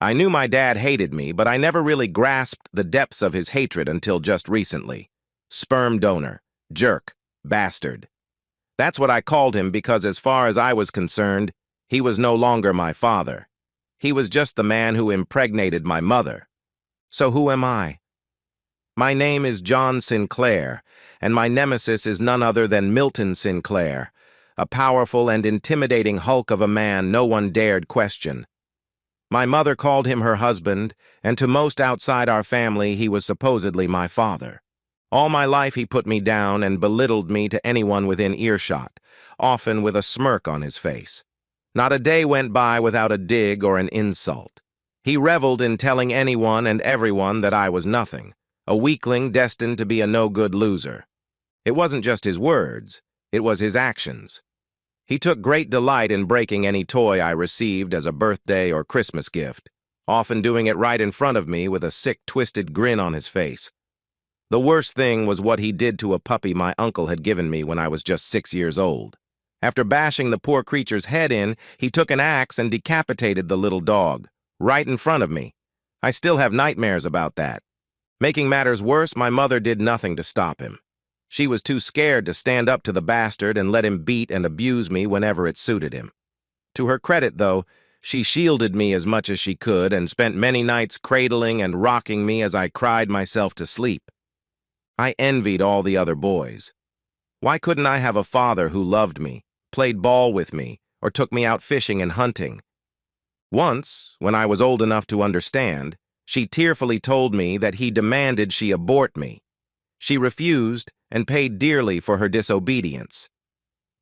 I knew my dad hated me, but I never really grasped the depths of his hatred until just recently. Sperm donor, jerk, bastard. That's what I called him because as far as I was concerned, he was no longer my father. He was just the man who impregnated my mother. So who am I? My name is John Sinclair, and my nemesis is none other than Milton Sinclair, a powerful and intimidating hulk of a man no one dared question. My mother called him her husband, and to most outside our family he was supposedly my father. All my life he put me down and belittled me to anyone within earshot, often with a smirk on his face. Not a day went by without a dig or an insult. He reveled in telling anyone and everyone that I was nothing, a weakling destined to be a no-good loser. It wasn't just his words, it was his actions. He took great delight in breaking any toy I received as a birthday or Christmas gift, often doing it right in front of me with a sick, twisted grin on his face. The worst thing was what he did to a puppy my uncle had given me when I was just 6 years old. After bashing the poor creature's head in, he took an axe and decapitated the little dog, right in front of me. I still have nightmares about that. Making matters worse, my mother did nothing to stop him. She was too scared to stand up to the bastard and let him beat and abuse me whenever it suited him. To her credit, though, she shielded me as much as she could and spent many nights cradling and rocking me as I cried myself to sleep. I envied all the other boys. Why couldn't I have a father who loved me, played ball with me, or took me out fishing and hunting? Once, when I was old enough to understand, she tearfully told me that he demanded she abort me. She refused and paid dearly for her disobedience.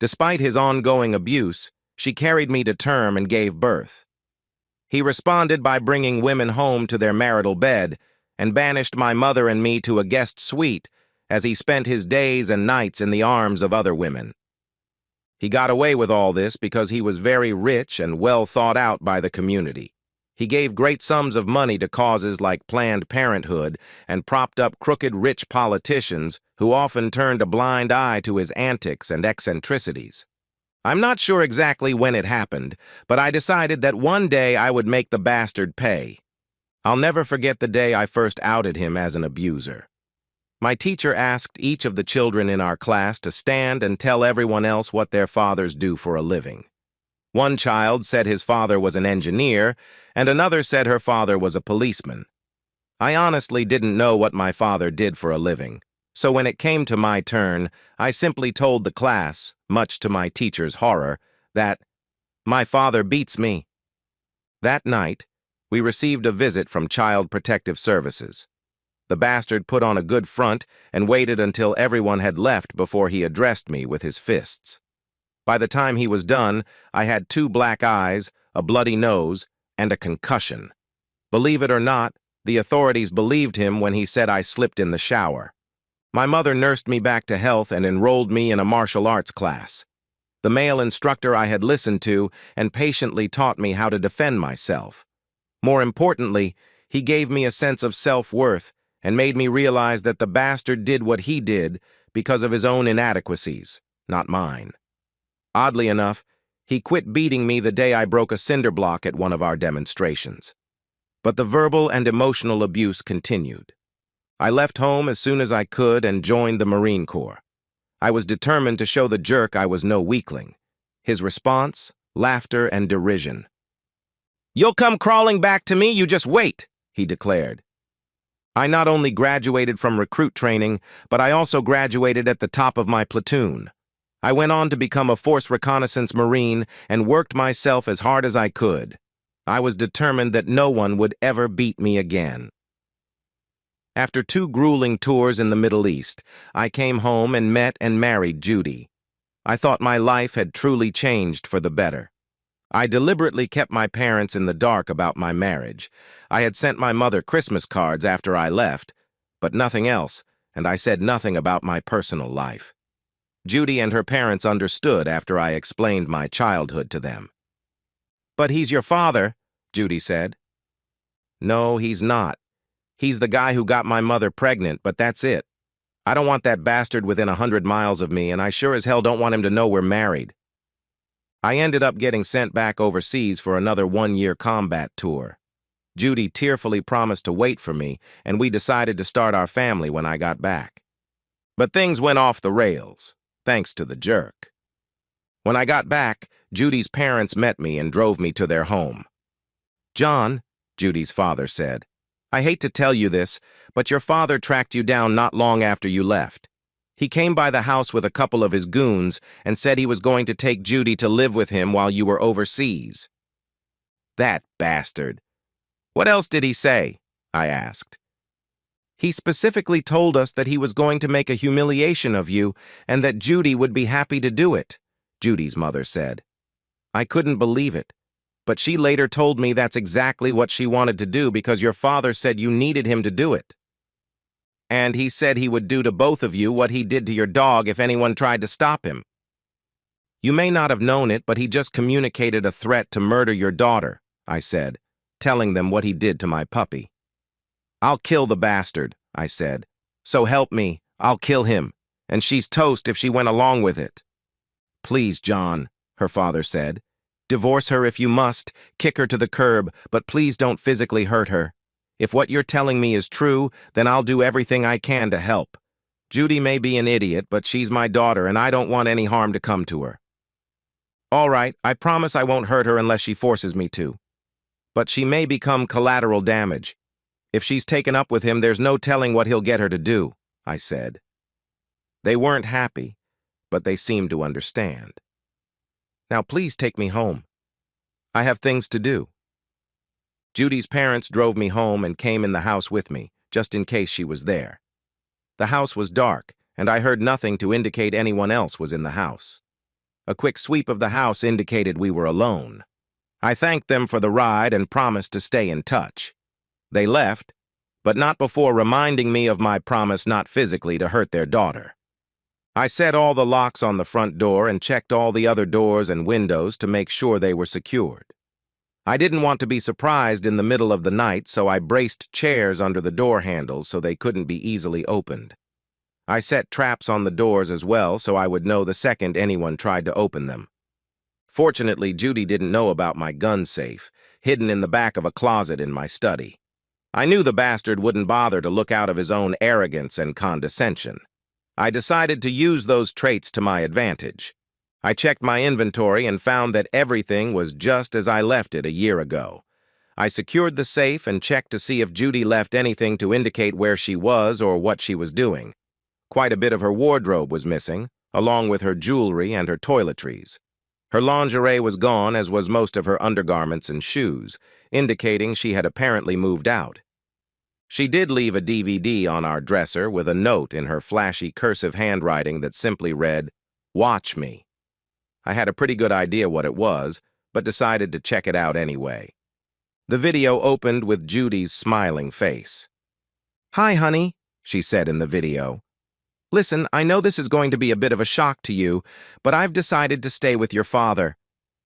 Despite his ongoing abuse, she carried me to term and gave birth. He responded by bringing women home to their marital bed and banished my mother and me to a guest suite as he spent his days and nights in the arms of other women. He got away with all this because he was very rich and well thought out by the community. He gave great sums of money to causes like Planned Parenthood and propped up crooked rich politicians who often turned a blind eye to his antics and eccentricities. I'm not sure exactly when it happened, but I decided that one day I would make the bastard pay. I'll never forget the day I first outed him as an abuser. My teacher asked each of the children in our class to stand and tell everyone else what their fathers do for a living. One child said his father was an engineer, and another said her father was a policeman. I honestly didn't know what my father did for a living, so when it came to my turn, I simply told the class, much to my teacher's horror, that my father beats me. That night, we received a visit from Child Protective Services. The bastard put on a good front and waited until everyone had left before he addressed me with his fists. By the time he was done, I had 2 black eyes, a bloody nose, and a concussion. Believe it or not, the authorities believed him when he said I slipped in the shower. My mother nursed me back to health and enrolled me in a martial arts class. The male instructor I had listened to and patiently taught me how to defend myself. More importantly, he gave me a sense of self-worth and made me realize that the bastard did what he did because of his own inadequacies, not mine. Oddly enough, he quit beating me the day I broke a cinder block at one of our demonstrations. But the verbal and emotional abuse continued. I left home as soon as I could and joined the Marine Corps. I was determined to show the jerk I was no weakling. His response, laughter and derision. "You'll come crawling back to me, you just wait," he declared. I not only graduated from recruit training, but I also graduated at the top of my platoon. I went on to become a Force Reconnaissance Marine and worked myself as hard as I could. I was determined that no one would ever beat me again. After 2 grueling tours in the Middle East, I came home and met and married Judy. I thought my life had truly changed for the better. I deliberately kept my parents in the dark about my marriage. I had sent my mother Christmas cards after I left, but nothing else, and I said nothing about my personal life. Judy and her parents understood after I explained my childhood to them. "But he's your father," Judy said. "No, he's not. He's the guy who got my mother pregnant, but that's it. I don't want that bastard within 100 miles of me, and I sure as hell don't want him to know we're married." I ended up getting sent back overseas for another 1-year combat tour. Judy tearfully promised to wait for me, and we decided to start our family when I got back. But things went off the rails, thanks to the jerk. When I got back, Judy's parents met me and drove me to their home. "John," Judy's father said, "I hate to tell you this, but your father tracked you down not long after you left. He came by the house with a couple of his goons and said he was going to take Judy to live with him while you were overseas." "That bastard. What else did he say?" I asked. "He specifically told us that he was going to make a humiliation of you and that Judy would be happy to do it," Judy's mother said. I couldn't believe it, but she later told me that's exactly what she wanted to do because your father said you needed him to do it. And he said he would do to both of you what he did to your dog if anyone tried to stop him. You may not have known it, but he just communicated a threat to murder your daughter, I said, telling them what he did to my puppy. "I'll kill the bastard," I said. "So help me, I'll kill him, and she's toast if she went along with it." "Please, John," her father said. "Divorce her if you must, kick her to the curb, but please don't physically hurt her. If what you're telling me is true, then I'll do everything I can to help. Judy may be an idiot, but she's my daughter, and I don't want any harm to come to her." "All right, I promise I won't hurt her unless she forces me to. But she may become collateral damage. If she's taken up with him, there's no telling what he'll get her to do," I said. They weren't happy, but they seemed to understand. "Now please take me home. I have things to do." Judy's parents drove me home and came in the house with me, just in case she was there. The house was dark, and I heard nothing to indicate anyone else was in the house. A quick sweep of the house indicated we were alone. I thanked them for the ride and promised to stay in touch. They left, but not before reminding me of my promise not physically to hurt their daughter. I set all the locks on the front door and checked all the other doors and windows to make sure they were secured. I didn't want to be surprised in the middle of the night, so I braced chairs under the door handles so they couldn't be easily opened. I set traps on the doors as well so I would know the second anyone tried to open them. Fortunately, Judy didn't know about my gun safe, hidden in the back of a closet in my study. I knew the bastard wouldn't bother to look out of his own arrogance and condescension. I decided to use those traits to my advantage. I checked my inventory and found that everything was just as I left it a year ago. I secured the safe and checked to see if Judy left anything to indicate where she was or what she was doing. Quite a bit of her wardrobe was missing, along with her jewelry and her toiletries. Her lingerie was gone, as was most of her undergarments and shoes, indicating she had apparently moved out. She did leave a DVD on our dresser with a note in her flashy cursive handwriting that simply read, "Watch me." I had a pretty good idea what it was, but decided to check it out anyway. The video opened with Judy's smiling face. "Hi, honey," she said in the video. "Listen, I know this is going to be a bit of a shock to you, but I've decided to stay with your father.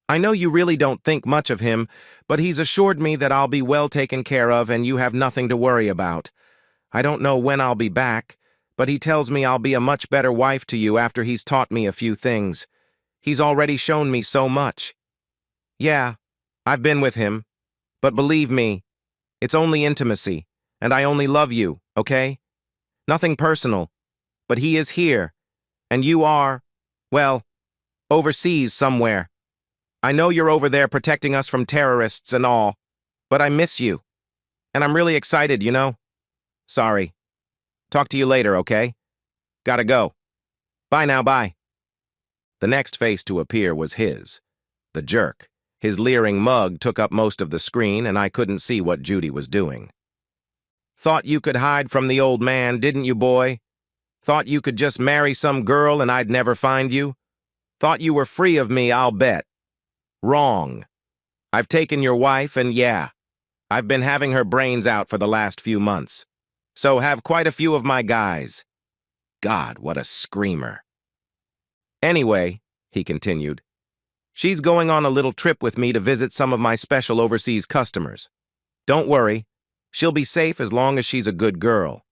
I know you really don't think much of him, but he's assured me that I'll be well taken care of and you have nothing to worry about. I don't know when I'll be back, but he tells me I'll be a much better wife to you after he's taught me a few things. He's already shown me so much. Yeah, I've been with him, but believe me, it's only intimacy, and I only love you, okay? Nothing personal, but he is here, and you are, well, overseas somewhere. I know you're over there protecting us from terrorists and all, but I miss you, and I'm really excited, you know? Sorry. Talk to you later, okay? Gotta go. Bye now, bye." The next face to appear was his, the jerk. His leering mug took up most of the screen, and I couldn't see what Judy was doing. "Thought you could hide from the old man, didn't you, boy? Thought you could just marry some girl and I'd never find you? Thought you were free of me, I'll bet. Wrong. I've taken your wife, and yeah, I've been having her brains out for the last few months. So have quite a few of my guys. God, what a screamer. Anyway," he continued, "she's going on a little trip with me to visit some of my special overseas customers. Don't worry, she'll be safe as long as she's a good girl.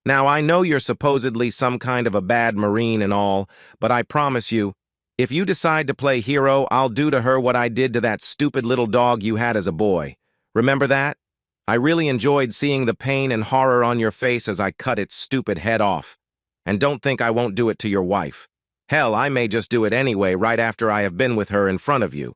Now, I know you're supposedly some kind of a bad Marine and all, but I promise you, if you decide to play hero, I'll do to her what I did to that stupid little dog you had as a boy. Remember that? I really enjoyed seeing the pain and horror on your face as I cut its stupid head off. And don't think I won't do it to your wife. Hell, I may just do it anyway right after I have been with her in front of you.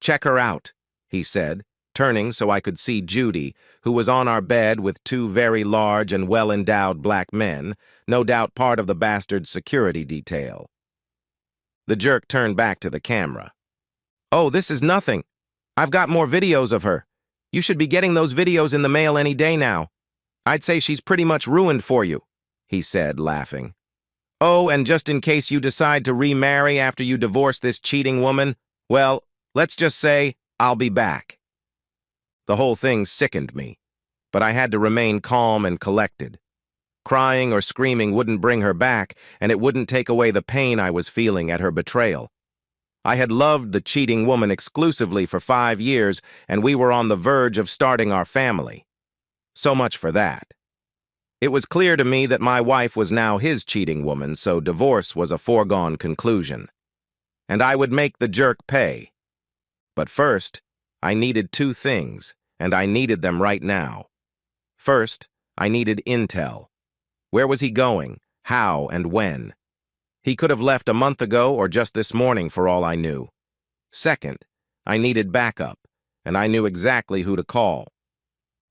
Check her out, he said, turning so I could see Judy, who was on our bed with two very large and well-endowed black men, no doubt part of the bastard's security detail. The jerk turned back to the camera. Oh, this is nothing. I've got more videos of her. You should be getting those videos in the mail any day now. I'd say she's pretty much ruined for you, he said, laughing. Oh, and just in case you decide to remarry after you divorce this cheating woman, well, let's just say I'll be back. The whole thing sickened me, but I had to remain calm and collected. Crying or screaming wouldn't bring her back, and it wouldn't take away the pain I was feeling at her betrayal. I had loved the cheating woman exclusively for 5 years, and we were on the verge of starting our family. So much for that. It was clear to me that my wife was now his cheating woman, so divorce was a foregone conclusion. And I would make the jerk pay. But first, I needed 2 things, and I needed them right now. First, I needed intel. Where was he going? How and when? He could have left a month ago or just this morning for all I knew. Second, I needed backup, and I knew exactly who to call.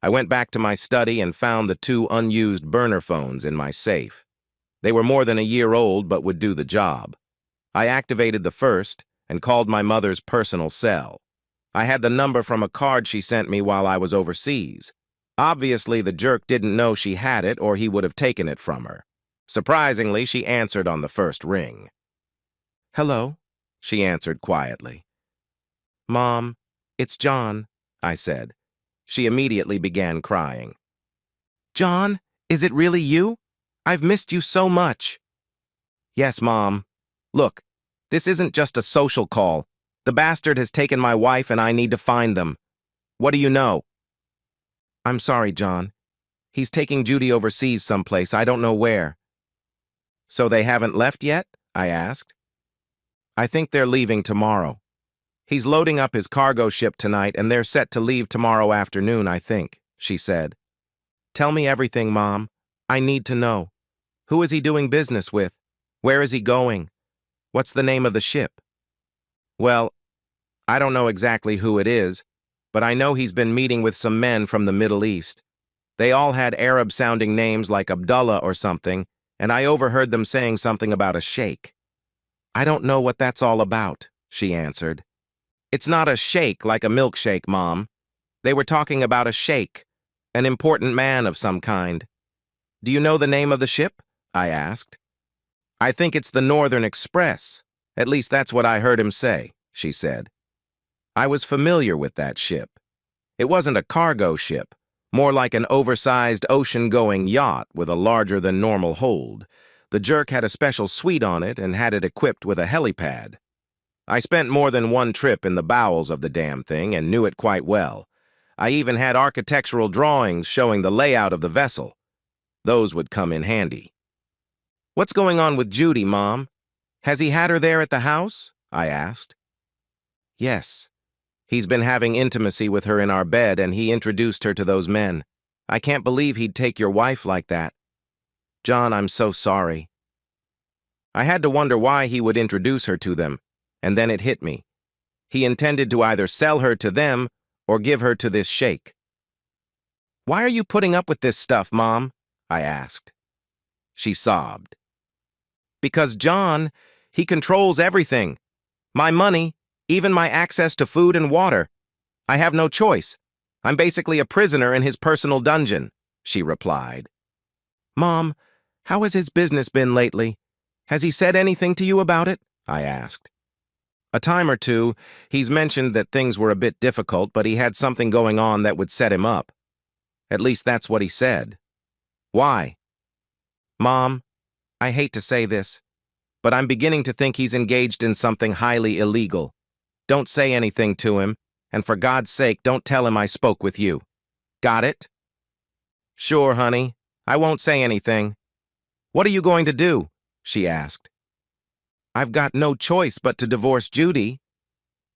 I went back to my study and found the 2 unused burner phones in my safe. They were more than a year old but would do the job. I activated the first and called my mother's personal cell. I had the number from a card she sent me while I was overseas. Obviously, the jerk didn't know she had it or he would have taken it from her. Surprisingly, she answered on the first ring. Hello, she answered quietly. Mom, it's John, I said. She immediately began crying. John, is it really you? I've missed you so much. Yes, Mom. Look, this isn't just a social call. The bastard has taken my wife and I need to find them. What do you know? I'm sorry, John. He's taking Judy overseas someplace, I don't know where. So they haven't left yet? I asked. I think they're leaving tomorrow. He's loading up his cargo ship tonight and they're set to leave tomorrow afternoon, I think, she said. Tell me everything, Mom. I need to know. Who is he doing business with? Where is he going? What's the name of the ship? Well, I don't know exactly who it is, but I know he's been meeting with some men from the Middle East. They all had Arab-sounding names like Abdullah or something, and I overheard them saying something about a sheikh. I don't know what that's all about, she answered. It's not a sheikh like a milkshake, Mom. They were talking about a sheikh, an important man of some kind. Do you know the name of the ship? I asked. I think it's the Northern Express. At least that's what I heard him say, she said. I was familiar with that ship. It wasn't a cargo ship, more like an oversized ocean-going yacht with a larger-than-normal hold. The jerk had a special suite on it and had it equipped with a helipad. I spent more than one trip in the bowels of the damn thing and knew it quite well. I even had architectural drawings showing the layout of the vessel. Those would come in handy. What's going on with Judy, Mom? Has he had her there at the house? I asked. Yes. He's been having intimacy with her in our bed, and he introduced her to those men. I can't believe he'd take your wife like that. John, I'm so sorry. I had to wonder why he would introduce her to them, and then it hit me. He intended to either sell her to them or give her to this sheikh. Why are you putting up with this stuff, Mom? I asked. She sobbed. Because John, he controls everything. My money, even my access to food and water. I have no choice. I'm basically a prisoner in his personal dungeon, she replied. Mom, how has his business been lately? Has he said anything to you about it? I asked. A time or two, he's mentioned that things were a bit difficult, but he had something going on that would set him up. At least that's what he said. Why? Mom, I hate to say this, but I'm beginning to think he's engaged in something highly illegal. Don't say anything to him, and for God's sake, don't tell him I spoke with you. Got it? Sure, honey. I won't say anything. What are you going to do? She asked. I've got no choice but to divorce Judy.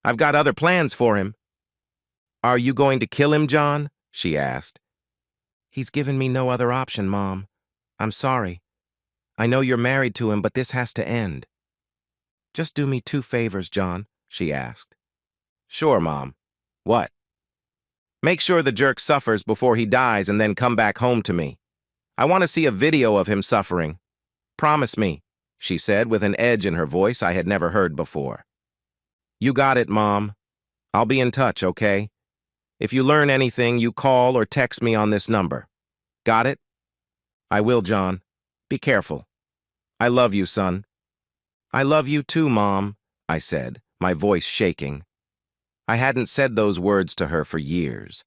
I've got other plans for him. Are you going to kill him, John? she asked. He's given me no other option, Mom. I'm sorry. I know you're married to him, but this has to end. Just do me 2 favors, John, she asked. Sure, Mom. What? Make sure the jerk suffers before he dies and then come back home to me. I want to see a video of him suffering. Promise me, she said with an edge in her voice I had never heard before. You got it, Mom. I'll be in touch, okay? If you learn anything, you call or text me on this number. Got it? I will, John. Be careful. I love you, son. I love you too, Mom, I said, my voice shaking. I hadn't said those words to her for years.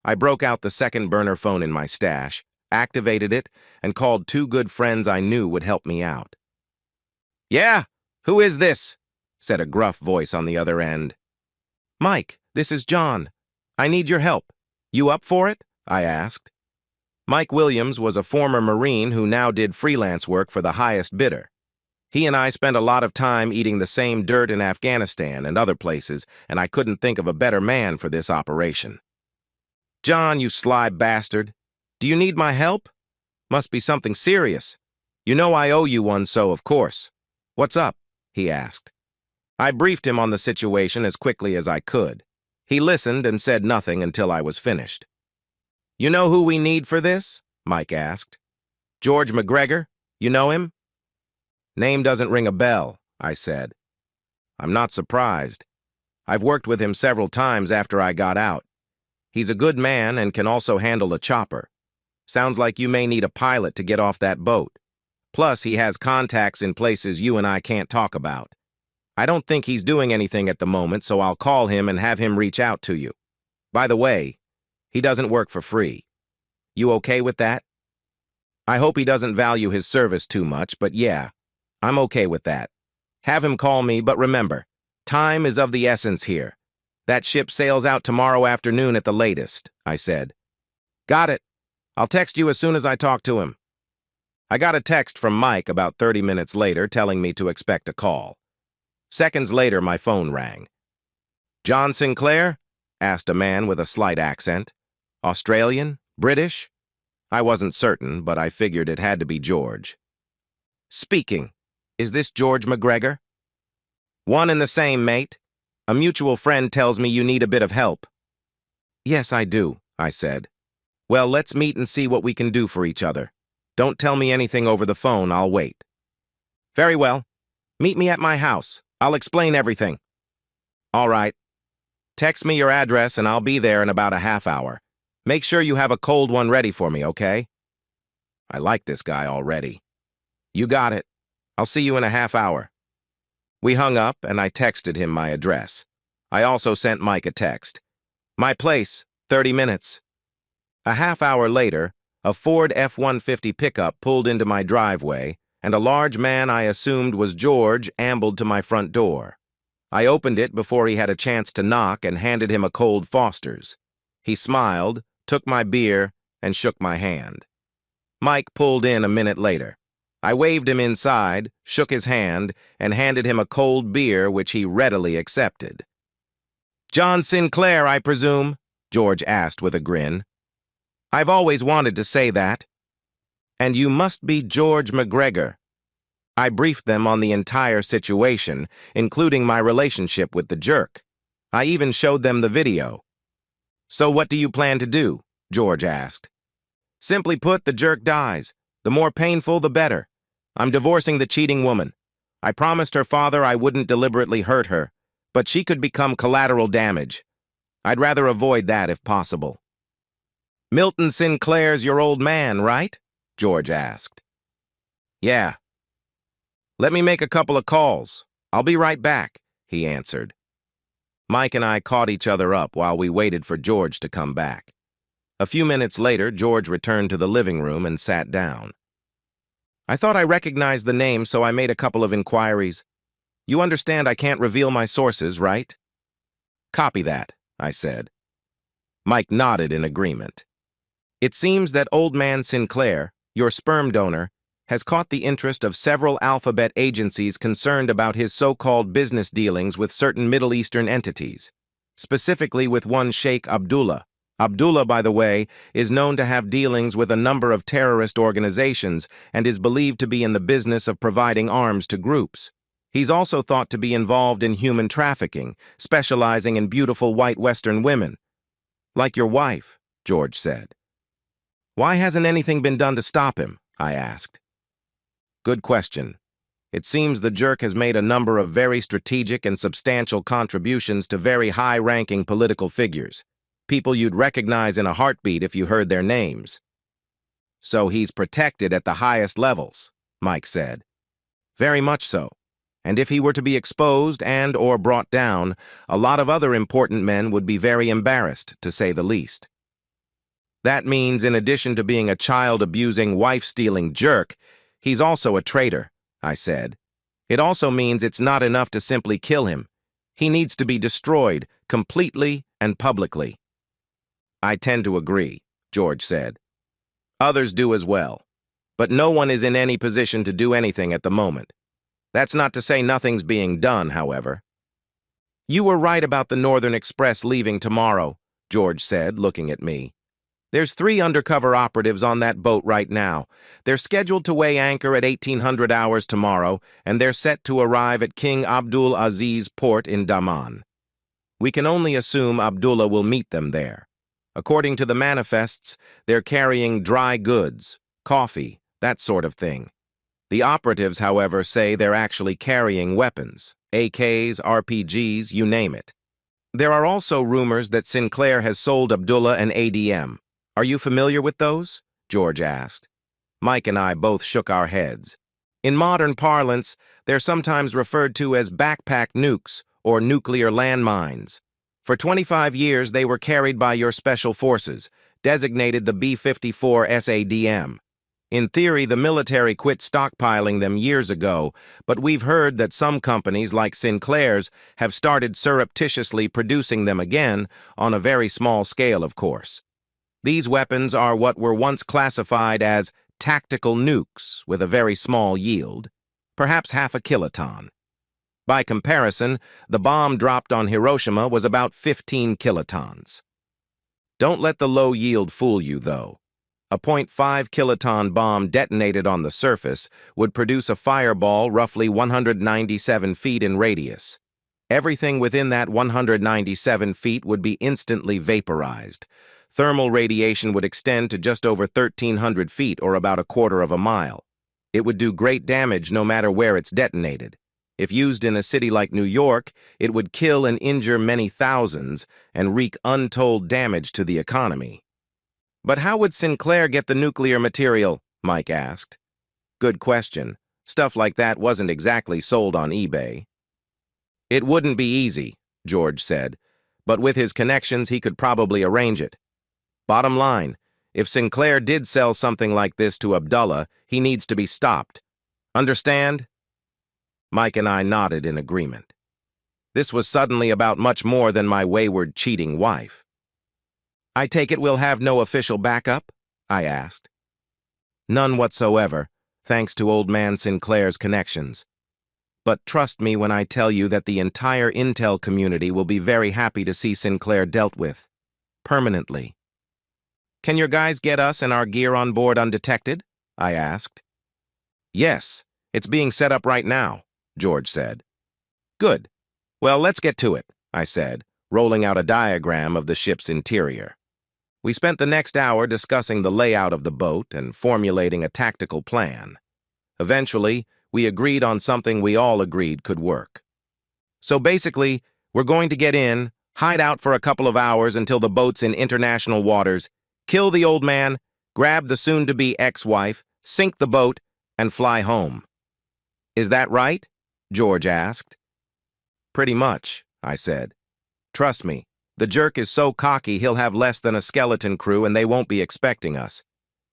I broke out the second burner phone in my stash, activated it, and called 2 good friends I knew would help me out. Yeah, who is this? Said a gruff voice on the other end. Mike, this is John. I need your help. You up for it? I asked. Mike Williams was a former Marine who now did freelance work for the highest bidder. He and I spent a lot of time eating the same dirt in Afghanistan and other places, and I couldn't think of a better man for this operation. John, you sly bastard. Do you need my help? Must be something serious. You know I owe you one, so of course. What's up? He asked. I briefed him on the situation as quickly as I could. He listened and said nothing until I was finished. You know who we need for this? Mike asked. George McGregor? You know him? Name doesn't ring a bell, I said. I'm not surprised. I've worked with him several times after I got out. He's a good man and can also handle a chopper. Sounds like you may need a pilot to get off that boat. Plus, he has contacts in places you and I can't talk about. I don't think he's doing anything at the moment, so I'll call him and have him reach out to you. By the way, he doesn't work for free. You okay with that? I hope he doesn't value his service too much, but yeah, I'm okay with that. Have him call me, but remember, time is of the essence here. That ship sails out tomorrow afternoon at the latest, I said. Got it. I'll text you as soon as I talk to him. I got a text from Mike about 30 minutes later telling me to expect a call. Seconds later, my phone rang. John Sinclair? Asked a man with a slight accent. Australian? British? I wasn't certain, but I figured it had to be George. Speaking. Is this George McGregor? One and the same, mate. A mutual friend tells me you need a bit of help. Yes, I do, I said. Well, let's meet and see what we can do for each other. Don't tell me anything over the phone, I'll wait. Very well. Meet me at my house. I'll explain everything. All right. Text me your address and I'll be there in about a half hour. Make sure you have a cold one ready for me, okay? I like this guy already. You got it. I'll see you in a half hour. We hung up and I texted him my address. I also sent Mike a text. My place, 30 minutes. A half hour later, a Ford F-150 pickup pulled into my driveway, and a large man I assumed was George ambled to my front door. I opened it before he had a chance to knock and handed him a cold Foster's. He smiled, took my beer, and shook my hand. Mike pulled in a minute later. I waved him inside, shook his hand, and handed him a cold beer which he readily accepted. John Sinclair, I presume? George asked with a grin. I've always wanted to say that. And you must be George McGregor. I briefed them on the entire situation, including my relationship with the jerk. I even showed them the video. So what do you plan to do? George asked. Simply put, the jerk dies. The more painful, the better. I'm divorcing the cheating woman. I promised her father I wouldn't deliberately hurt her, but she could become collateral damage. I'd rather avoid that if possible. Milton Sinclair's your old man, right? George asked. Yeah. Let me make a couple of calls. I'll be right back, he answered. Mike and I caught each other up while we waited for George to come back. A few minutes later, George returned to the living room and sat down. I thought I recognized the name, so I made a couple of inquiries. You understand I can't reveal my sources, right? Copy that, I said. Mike nodded in agreement. It seems that old man Sinclair, your sperm donor, has caught the interest of several alphabet agencies concerned about his so-called business dealings with certain Middle Eastern entities, specifically with one Sheikh Abdullah, Abdullah, by the way, is known to have dealings with a number of terrorist organizations and is believed to be in the business of providing arms to groups. He's also thought to be involved in human trafficking, specializing in beautiful white Western women. Like your wife, George said. Why hasn't anything been done to stop him? I asked. Good question. It seems the jerk has made a number of very strategic and substantial contributions to very high-ranking political figures. People you'd recognize in a heartbeat if you heard their names. So he's protected at the highest levels, Mike said. Very much so. And if he were to be exposed and/or brought down, a lot of other important men would be very embarrassed, to say the least. That means, in addition to being a child-abusing, wife-stealing jerk, he's also a traitor, I said. It also means it's not enough to simply kill him. He needs to be destroyed, completely and publicly. I tend to agree, George said. Others do as well. But no one is in any position to do anything at the moment. That's not to say nothing's being done, however. You were right about the Northern Express leaving tomorrow, George said, looking at me. There's 3 undercover operatives on that boat right now. They're scheduled to weigh anchor at 1800 hours tomorrow, and they're set to arrive at King Abdul Aziz Port in Daman. We can only assume Abdullah will meet them there. According to the manifests, they're carrying dry goods, coffee, that sort of thing. The operatives, however, say they're actually carrying weapons, AKs, RPGs, you name it. There are also rumors that Sinclair has sold Abdullah an ADM. Are you familiar with those? George asked. Mike and I both shook our heads. In modern parlance, they're sometimes referred to as backpack nukes or nuclear landmines. For 25 years, they were carried by your special forces, designated the B-54 SADM. In theory, the military quit stockpiling them years ago, but we've heard that some companies, like Sinclair's, have started surreptitiously producing them again, on a very small scale, of course. These weapons are what were once classified as tactical nukes with a very small yield, perhaps half a kiloton. By comparison, the bomb dropped on Hiroshima was about 15 kilotons. Don't let the low yield fool you, though. A .5 kiloton bomb detonated on the surface would produce a fireball roughly 197 feet in radius. Everything within that 197 feet would be instantly vaporized. Thermal radiation would extend to just over 1,300 feet, or about a quarter of a mile. It would do great damage no matter where it's detonated. If used in a city like New York, it would kill and injure many thousands and wreak untold damage to the economy. But how would Sinclair get the nuclear material? Mike asked. Good question. Stuff like that wasn't exactly sold on eBay. It wouldn't be easy, George said, but with his connections he could probably arrange it. Bottom line, if Sinclair did sell something like this to Abdullah, he needs to be stopped. Understand? Mike and I nodded in agreement. This was suddenly about much more than my wayward, cheating wife. I take it we'll have no official backup? I asked. None whatsoever, thanks to old man Sinclair's connections. But trust me when I tell you that the entire intel community will be very happy to see Sinclair dealt with. Permanently. Can your guys get us and our gear on board undetected? I asked. Yes, it's being set up right now, George said. Good. Well, let's get to it, I said, rolling out a diagram of the ship's interior. We spent the next hour discussing the layout of the boat and formulating a tactical plan. Eventually, we agreed on something we all agreed could work. So basically, we're going to get in, hide out for a couple of hours until the boat's in international waters, kill the old man, grab the soon-to-be ex-wife, sink the boat, and fly home. Is that right? George asked. Pretty much, I said. Trust me, the jerk is so cocky he'll have less than a skeleton crew and they won't be expecting us.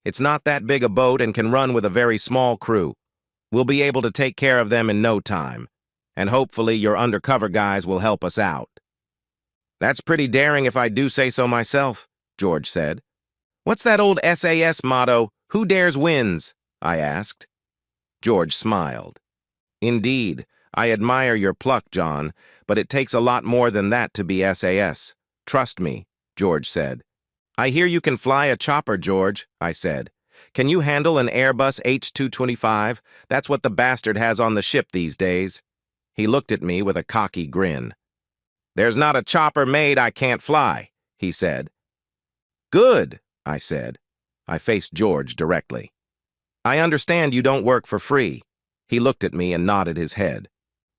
It's not that big a boat and can run with a very small crew. We'll be able to take care of them in no time, and hopefully your undercover guys will help us out. That's pretty daring if I do say so myself, George said. What's that old SAS motto, who dares wins? I asked. George smiled. Indeed, I admire your pluck, John, but it takes a lot more than that to be SAS. Trust me, George said. I hear you can fly a chopper, George, I said. Can you handle an Airbus H-225? That's what the bastard has on the ship these days. He looked at me with a cocky grin. There's not a chopper made I can't fly, he said. Good, I said. I faced George directly. I understand you don't work for free. He looked at me and nodded his head.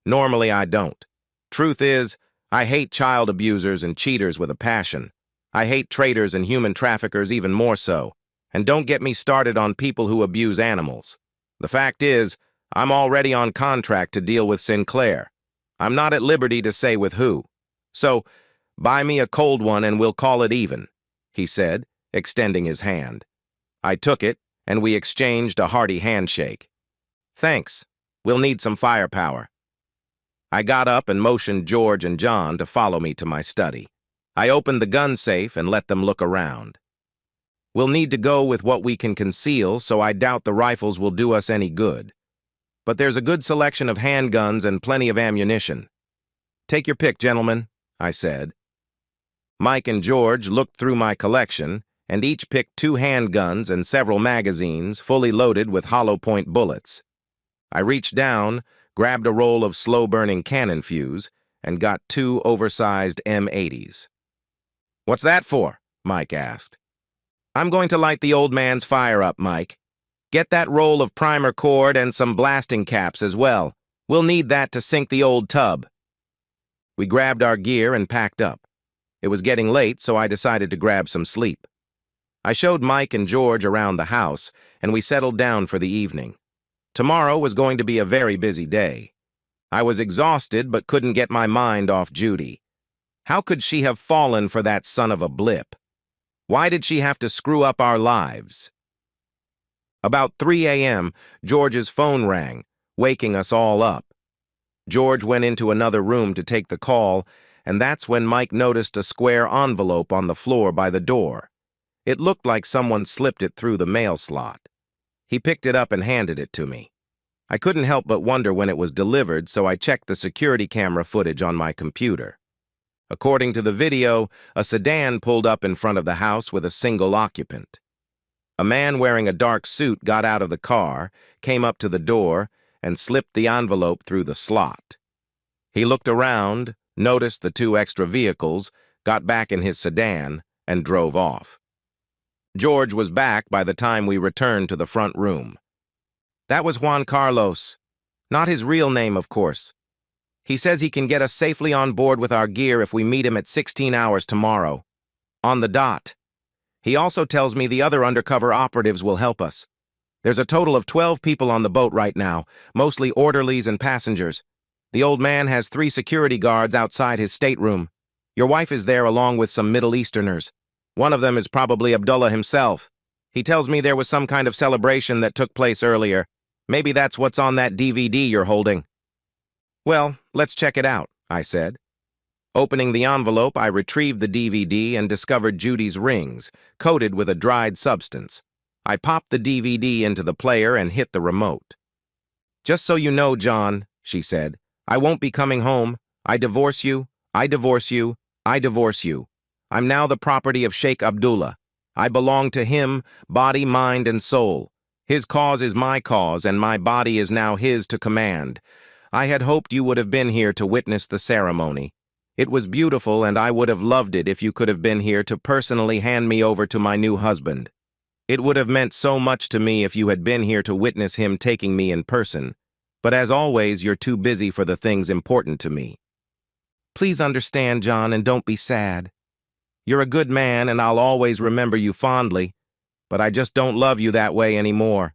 Normally I don't. Truth is, I hate child abusers and cheaters with a passion. I hate traitors and human traffickers even more so. And don't get me started on people who abuse animals. The fact is, I'm already on contract to deal with Sinclair. I'm not at liberty to say with who. So, buy me a cold one and we'll call it even, he said, extending his hand. I took it, and we exchanged a hearty handshake. Thanks. We'll need some firepower. I got up and motioned George and John to follow me to my study. I opened the gun safe and let them look around. We'll need to go with what we can conceal, so I doubt the rifles will do us any good. But there's a good selection of handguns and plenty of ammunition. Take your pick, gentlemen, I said. Mike and George looked through my collection, and each picked 2 handguns and several magazines fully loaded with hollow-point bullets. I reached down, grabbed a roll of slow-burning cannon fuse, and got 2 oversized M80s. What's that for? Mike asked. I'm going to light the old man's fire up, Mike. Get that roll of primer cord and some blasting caps as well. We'll need that to sink the old tub. We grabbed our gear and packed up. It was getting late, so I decided to grab some sleep. I showed Mike and George around the house, and we settled down for the evening. Tomorrow was going to be a very busy day. I was exhausted but couldn't get my mind off Judy. How could she have fallen for that son of a blip? Why did she have to screw up our lives? About 3 a.m., George's phone rang, waking us all up. George went into another room to take the call, and that's when Mike noticed a square envelope on the floor by the door. It looked like someone slipped it through the mail slot. He picked it up and handed it to me. I couldn't help but wonder when it was delivered, so I checked the security camera footage on my computer. According to the video, a sedan pulled up in front of the house with a single occupant. A man wearing a dark suit got out of the car, came up to the door, and slipped the envelope through the slot. He looked around, noticed the 2 extra vehicles, got back in his sedan, and drove off. George was back by the time we returned to the front room. That was Juan Carlos. Not his real name, of course. He says he can get us safely on board with our gear if we meet him at 16 hours tomorrow. On the dot. He also tells me the other undercover operatives will help us. There's a total of 12 people on the boat right now, mostly orderlies and passengers. The old man has 3 security guards outside his stateroom. Your wife is there along with some Middle Easterners. One of them is probably Abdullah himself. He tells me there was some kind of celebration that took place earlier. Maybe that's what's on that DVD you're holding. Well, let's check it out, I said. Opening the envelope, I retrieved the DVD and discovered Judy's rings, coated with a dried substance. I popped the DVD into the player and hit the remote. Just so you know, John, she said, I won't be coming home. I divorce you. I divorce you. I divorce you. I'm now the property of Sheikh Abdullah. I belong to him, body, mind, and soul. His cause is my cause, and my body is now his to command. I had hoped you would have been here to witness the ceremony. It was beautiful, and I would have loved it if you could have been here to personally hand me over to my new husband. It would have meant so much to me if you had been here to witness him taking me in person. But as always, you're too busy for the things important to me. Please understand, John, and don't be sad. You're a good man, and I'll always remember you fondly, but I just don't love you that way anymore.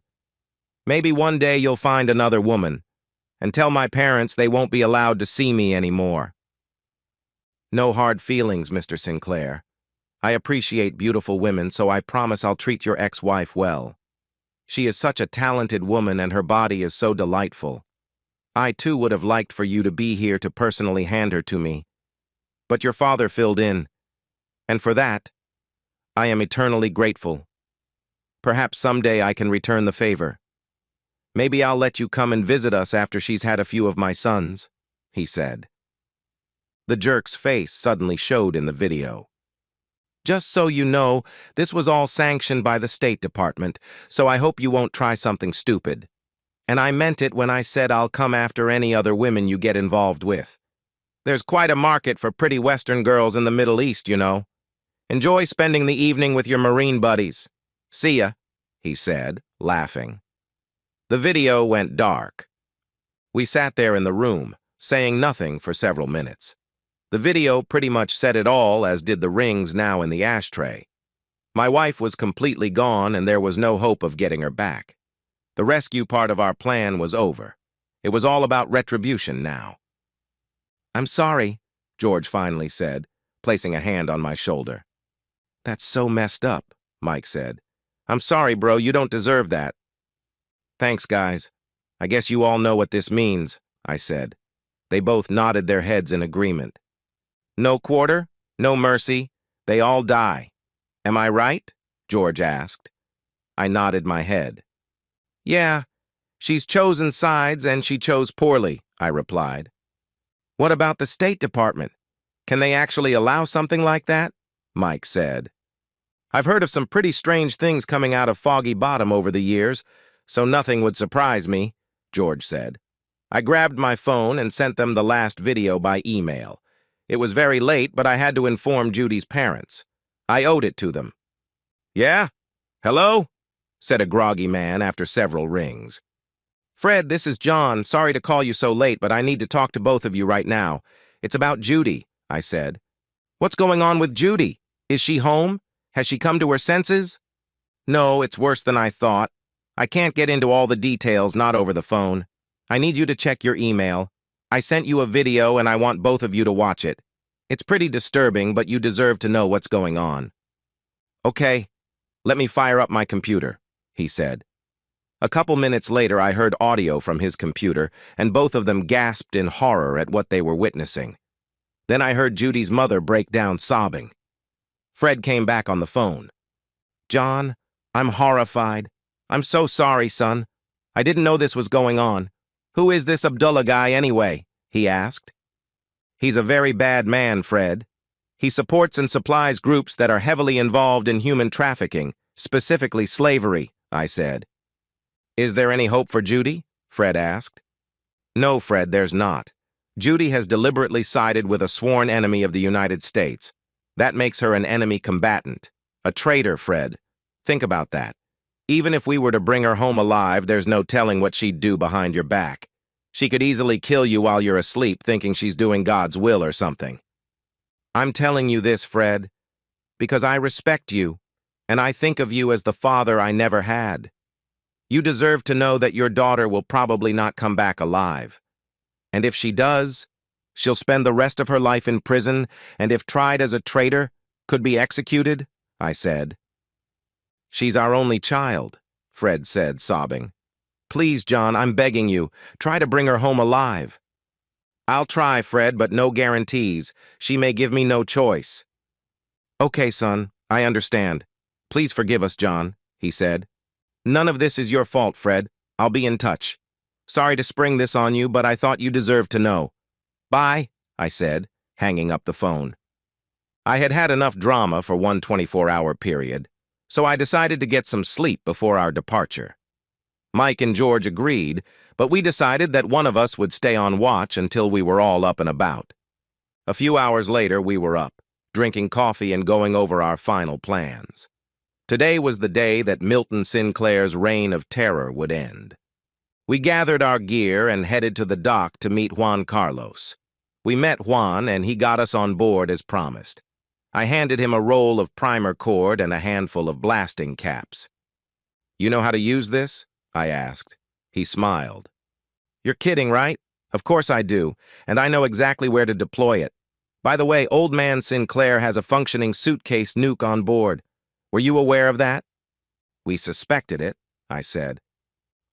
Maybe one day you'll find another woman, and tell my parents they won't be allowed to see me anymore. No hard feelings, Mr. Sinclair. I appreciate beautiful women, so I promise I'll treat your ex-wife well. She is such a talented woman, and her body is so delightful. I, too, would have liked for you to be here to personally hand her to me. But your father filled in, and for that, I am eternally grateful. Perhaps someday I can return the favor. Maybe I'll let you come and visit us after she's had a few of my sons, he said. The jerk's face suddenly showed in the video. Just so you know, this was all sanctioned by the State Department, so I hope you won't try something stupid. And I meant it when I said I'll come after any other women you get involved with. There's quite a market for pretty Western girls in the Middle East, you know. Enjoy spending the evening with your Marine buddies. See ya, he said, laughing. The video went dark. We sat there in the room, saying nothing for several minutes. The video pretty much said it all, as did the rings now in the ashtray. My wife was completely gone, and there was no hope of getting her back. The rescue part of our plan was over. It was all about retribution now. "I'm sorry," George finally said, placing a hand on my shoulder. "That's so messed up," Mike said. "I'm sorry, bro, you don't deserve that." "Thanks, guys. I guess you all know what this means," I said. They both nodded their heads in agreement. "No quarter, no mercy, they all die. Am I right?" George asked. I nodded my head. "Yeah, she's chosen sides and she chose poorly," I replied. "What about the State Department? Can they actually allow something like that?" Mike said. "I've heard of some pretty strange things coming out of Foggy Bottom over the years, so nothing would surprise me," George said. I grabbed my phone and sent them the last video by email. It was very late, but I had to inform Judy's parents. I owed it to them. "Yeah? Hello?" said a groggy man after several rings. "Fred, this is John. Sorry to call you so late, but I need to talk to both of you right now. It's about Judy," I said. "What's going on with Judy? Is she home? Has she come to her senses?" "No, it's worse than I thought. I can't get into all the details, not over the phone. I need you to check your email. I sent you a video and I want both of you to watch it. It's pretty disturbing, but you deserve to know what's going on." "Okay, let me fire up my computer," he said. A couple minutes later, I heard audio from his computer, and both of them gasped in horror at what they were witnessing. Then I heard Judy's mother break down sobbing. Fred came back on the phone. "John, I'm horrified. I'm so sorry, son. I didn't know this was going on. Who is this Abdullah guy anyway?" he asked. "He's a very bad man, Fred. He supports and supplies groups that are heavily involved in human trafficking, specifically slavery," I said. "Is there any hope for Judy?" Fred asked. "No, Fred, there's not. Judy has deliberately sided with a sworn enemy of the United States. That makes her an enemy combatant. A traitor, Fred. Think about that. Even if we were to bring her home alive, there's no telling what she'd do behind your back. She could easily kill you while you're asleep, thinking she's doing God's will or something. I'm telling you this, Fred, because I respect you, and I think of you as the father I never had. You deserve to know that your daughter will probably not come back alive. And if she does, she'll spend the rest of her life in prison, and if tried as a traitor, could be executed," I said. "She's our only child," Fred said, sobbing. "Please, John, I'm begging you, try to bring her home alive." "I'll try, Fred, but no guarantees. She may give me no choice." "Okay, son, I understand. Please forgive us, John," he said. "None of this is your fault, Fred. I'll be in touch. Sorry to spring this on you, but I thought you deserved to know. Bye," I said, hanging up the phone. I had had enough drama for one 24-hour period, so I decided to get some sleep before our departure. Mike and George agreed, but we decided that one of us would stay on watch until we were all up and about. A few hours later, we were up, drinking coffee and going over our final plans. Today was the day that Milton Sinclair's reign of terror would end. We gathered our gear and headed to the dock to meet Juan Carlos. We met Juan, and he got us on board as promised. I handed him a roll of primer cord and a handful of blasting caps. "You know how to use this?" I asked. He smiled. "You're kidding, right? Of course I do, and I know exactly where to deploy it. By the way, Old Man Sinclair has a functioning suitcase nuke on board. Were you aware of that?" "We suspected it," I said.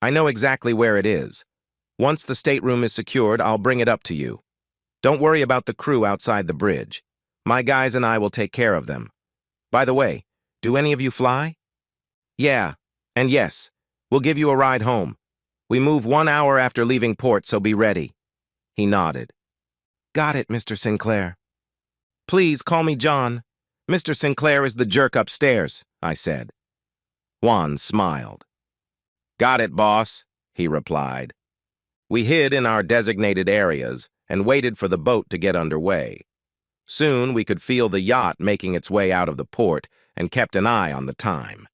"I know exactly where it is. Once the stateroom is secured, I'll bring it up to you. Don't worry about the crew outside the bridge. My guys and I will take care of them. By the way, do any of you fly?" "Yeah, and yes, we'll give you a ride home. We move 1 hour after leaving port, so be ready." He nodded. "Got it, Mr. Sinclair." "Please call me John. Mr. Sinclair is the jerk upstairs, I said. Juan smiled. Got it, boss, he replied. We hid in our designated areas and waited for the boat to get underway. Soon we could feel the yacht making its way out of the port and kept an eye on the time.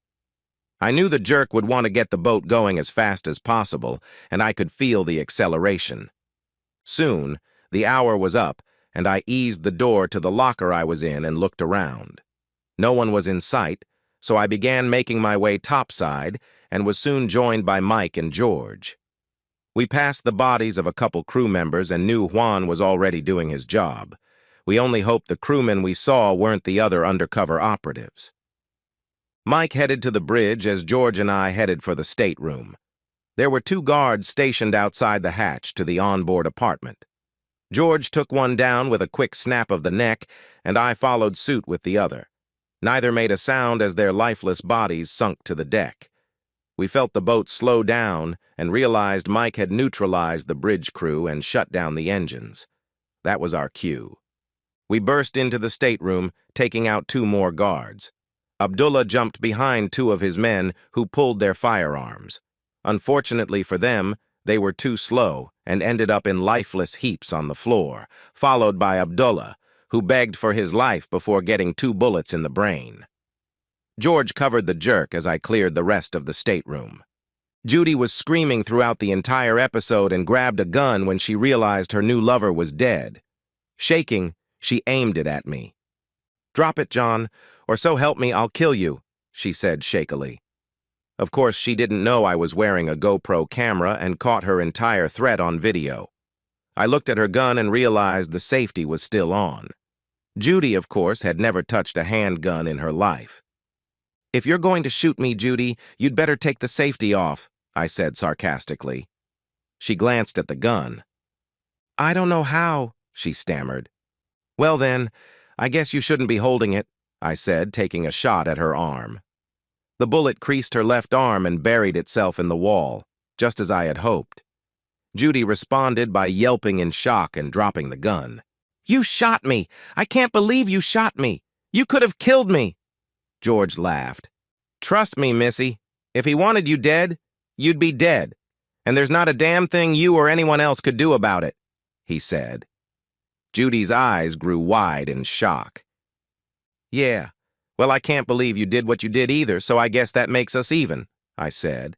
I knew the jerk would want to get the boat going as fast as possible, and I could feel the acceleration. Soon, the hour was up, and I eased the door to the locker I was in and looked around. No one was in sight, so I began making my way topside and was soon joined by Mike and George. We passed the bodies of a couple crew members and knew Juan was already doing his job. We only hoped the crewmen we saw weren't the other undercover operatives. Mike headed to the bridge as George and I headed for the stateroom. There were 2 guards stationed outside the hatch to the onboard apartment. George took one down with a quick snap of the neck, and I followed suit with the other. Neither made a sound as their lifeless bodies sunk to the deck. We felt the boat slow down and realized Mike had neutralized the bridge crew and shut down the engines. That was our cue. We burst into the stateroom, taking out 2 more guards. Abdullah jumped behind 2 of his men who pulled their firearms. Unfortunately for them, they were too slow and ended up in lifeless heaps on the floor, followed by Abdullah, who begged for his life before getting 2 bullets in the brain. George covered the jerk as I cleared the rest of the stateroom. Judy was screaming throughout the entire episode and grabbed a gun when she realized her new lover was dead. Shaking, she aimed it at me. "Drop it, John, or so help me, I'll kill you," she said shakily. Of course, she didn't know I was wearing a GoPro camera and caught her entire threat on video. I looked at her gun and realized the safety was still on. Judy, of course, had never touched a handgun in her life. "If you're going to shoot me, Judy, you'd better take the safety off," I said sarcastically. She glanced at the gun. "I don't know how," she stammered. "Well then, I guess you shouldn't be holding it," I said, taking a shot at her arm. The bullet creased her left arm and buried itself in the wall, just as I had hoped. Judy responded by yelping in shock and dropping the gun. "You shot me! I can't believe you shot me! You could have killed me!" George laughed. "Trust me, Missy, if he wanted you dead, you'd be dead, and there's not a damn thing you or anyone else could do about it," he said. Judy's eyes grew wide in shock. "Yeah, well, I can't believe you did what you did either, so I guess that makes us even," I said.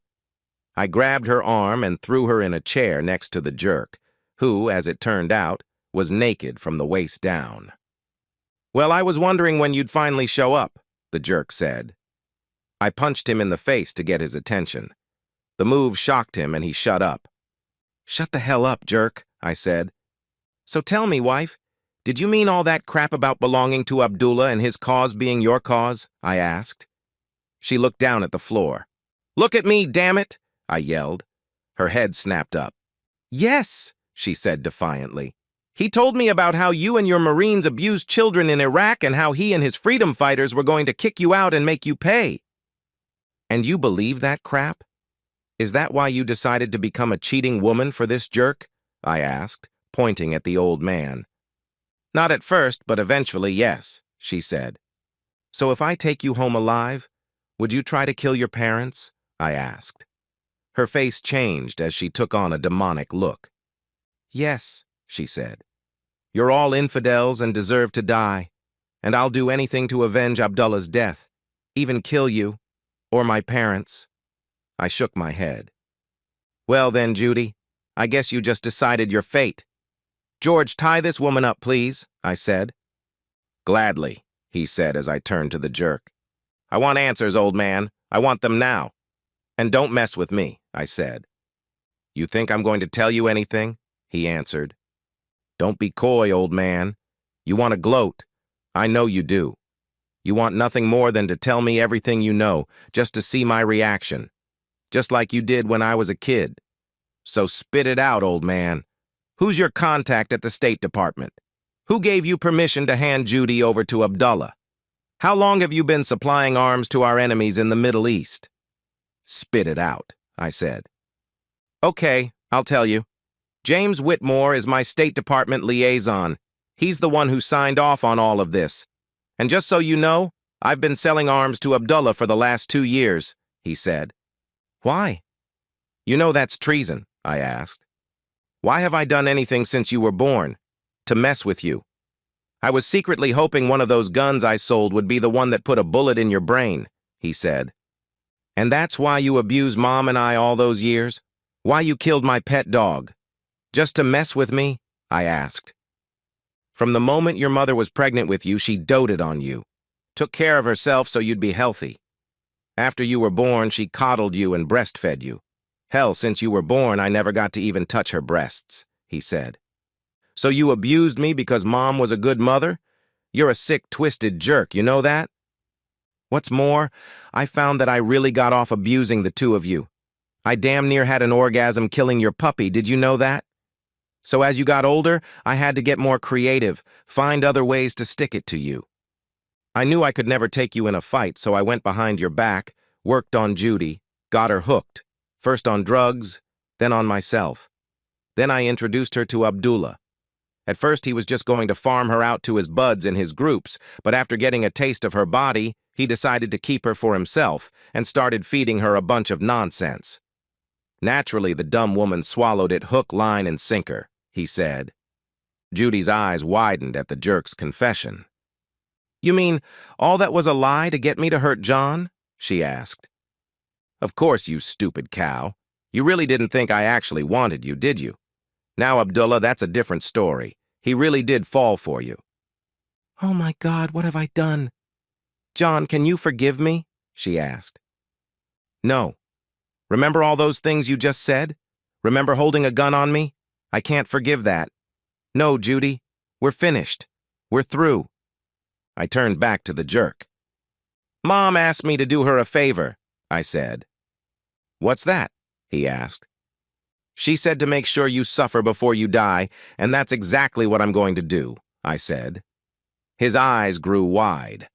I grabbed her arm and threw her in a chair next to the jerk, who, as it turned out, was naked from the waist down. "Well, I was wondering when you'd finally show up," the jerk said. I punched him in the face to get his attention. The move shocked him and he shut up. "Shut the hell up, jerk," I said. "So tell me, wife, did you mean all that crap about belonging to Abdullah and his cause being your cause?" I asked. She looked down at the floor. "Look at me, damn it!" I yelled. Her head snapped up. "Yes," she said defiantly. "He told me about how you and your Marines abused children in Iraq and how he and his freedom fighters were going to kick you out and make you pay." "And you believe that crap? Is that why you decided to become a cheating woman for this jerk?" I asked, pointing at the old man. "Not at first, but eventually, yes," she said. "So if I take you home alive, would you try to kill your parents?" I asked. Her face changed as she took on a demonic look. "Yes," she said. "You're all infidels and deserve to die, and I'll do anything to avenge Abdullah's death, even kill you, or my parents." I shook my head. "Well then, Judy, I guess you just decided your fate. George, tie this woman up, please," I said. "Gladly," he said as I turned to the jerk. "I want answers, old man. I want them now. And don't mess with me," I said. "You think I'm going to tell you anything?" he answered. "Don't be coy, old man. You want to gloat. I know you do. You want nothing more than to tell me everything you know, just to see my reaction. Just like you did when I was a kid. So spit it out, old man. Who's your contact at the State Department? Who gave you permission to hand Judy over to Abdullah? How long have you been supplying arms to our enemies in the Middle East?" "Spit it out," I said. "Okay, I'll tell you. James Whitmore is my State Department liaison. He's the one who signed off on all of this. And just so you know, I've been selling arms to Abdullah for the last 2 years, he said. Why? You know that's treason, I asked. Why have I done anything since you were born? To mess with you. I was secretly hoping one of those guns I sold would be the one that put a bullet in your brain, he said. And that's why you abused Mom and I all those years? Why you killed my pet dog? Just to mess with me? I asked. From the moment your mother was pregnant with you, she doted on you. Took care of herself so you'd be healthy. After you were born, she coddled you and breastfed you. Hell, since you were born, I never got to even touch her breasts, he said. So you abused me because Mom was a good mother? You're a sick, twisted jerk, you know that? What's more, I found that I really got off abusing the two of you. I damn near had an orgasm killing your puppy, did you know that? So as you got older, I had to get more creative, find other ways to stick it to you. I knew I could never take you in a fight, so I went behind your back, worked on Judy, got her hooked, first on drugs, then on myself. Then I introduced her to Abdullah. At first he was just going to farm her out to his buds and his groups, but after getting a taste of her body, he decided to keep her for himself and started feeding her a bunch of nonsense. Naturally, the dumb woman swallowed it hook, line, and sinker, he said. Judy's eyes widened at the jerk's confession. You mean all that was a lie to get me to hurt John? She asked. Of course, you stupid cow. You really didn't think I actually wanted you, did you? Now, Abdullah, that's a different story. He really did fall for you. Oh my God, what have I done? John, can you forgive me? She asked. No. Remember all those things you just said? Remember holding a gun on me? I can't forgive that. No, Judy, we're finished. We're through. I turned back to the jerk. Mom asked me to do her a favor, I said. What's that? He asked. She said to make sure you suffer before you die, and that's exactly what I'm going to do, I said. His eyes grew wide.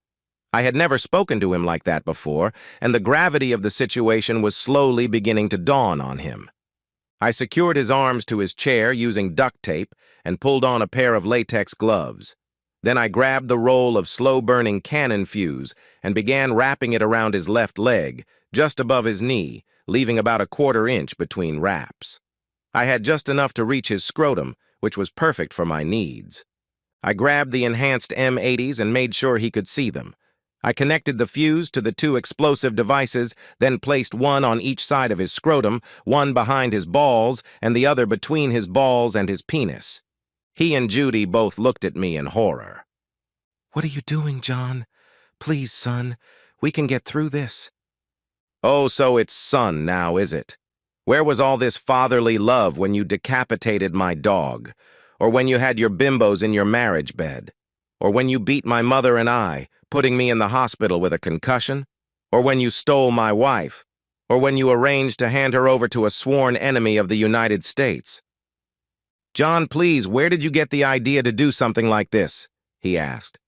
I had never spoken to him like that before, and the gravity of the situation was slowly beginning to dawn on him. I secured his arms to his chair using duct tape and pulled on a pair of latex gloves. Then I grabbed the roll of slow-burning cannon fuse and began wrapping it around his left leg, just above his knee, leaving about a 1/4 inch between wraps. I had just enough to reach his scrotum, which was perfect for my needs. I grabbed the enhanced M80s and made sure he could see them. I connected the fuse to the 2 explosive devices, then placed one on each side of his scrotum, one behind his balls, and the other between his balls and his penis. He and Judy both looked at me in horror. What are you doing, John? Please, son, we can get through this. Oh, so it's son now, is it? Where was all this fatherly love when you decapitated my dog? Or when you had your bimbos in your marriage bed? Or when you beat my mother and I, putting me in the hospital with a concussion? Or when you stole my wife? Or when you arranged to hand her over to a sworn enemy of the United States? John, please, where did you get the idea to do something like this? He asked.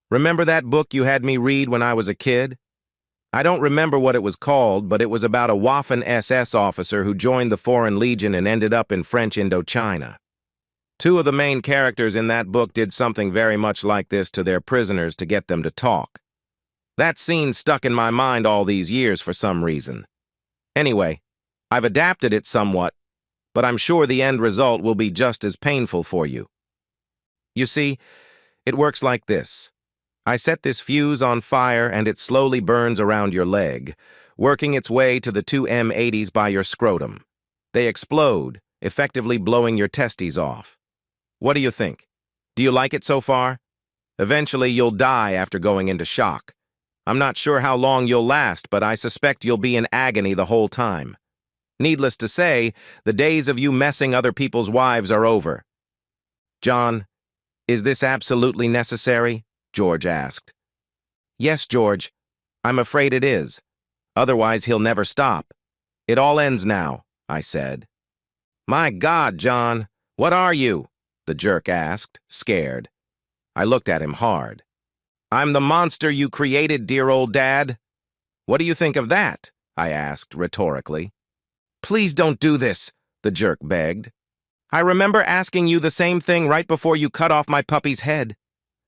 Remember that book you had me read when I was a kid? I don't remember what it was called, but it was about a Waffen SS officer who joined the Foreign Legion and ended up in French Indochina. 2 of the main characters in that book did something very much like this to their prisoners to get them to talk. That scene stuck in my mind all these years for some reason. Anyway, I've adapted it somewhat, but I'm sure the end result will be just as painful for you. You see, it works like this. I set this fuse on fire and it slowly burns around your leg, working its way to the 2 M80s by your scrotum. They explode, effectively blowing your testes off. What do you think? Do you like it so far? Eventually you'll die after going into shock. I'm not sure how long you'll last, but I suspect you'll be in agony the whole time. Needless to say, the days of you messing other people's wives are over. John, is this absolutely necessary? George asked. Yes, George. I'm afraid it is. Otherwise, he'll never stop. It all ends now, I said. My God, John, what are you? The jerk asked, scared. I looked at him hard. I'm the monster you created, dear old dad. What do you think of that? I asked rhetorically. Please don't do this, the jerk begged. I remember asking you the same thing right before you cut off my puppy's head.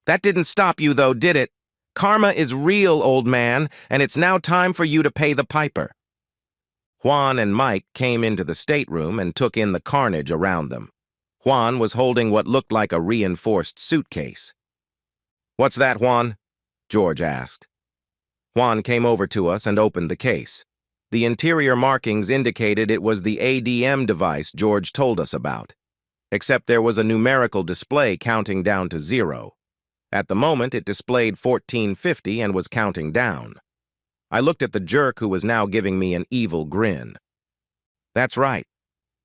That didn't stop you, though, did it? Karma is real, old man, and it's now time for you to pay the piper. Juan and Mike came into the stateroom and took in the carnage around them. Juan was holding what looked like a reinforced suitcase. "What's that, Juan?" George asked. Juan came over to us and opened the case. The interior markings indicated it was the ADM device George told us about, except there was a numerical display counting down to 0. At the moment, it displayed 1450 and was counting down. I looked at the jerk, who was now giving me an evil grin. "That's right.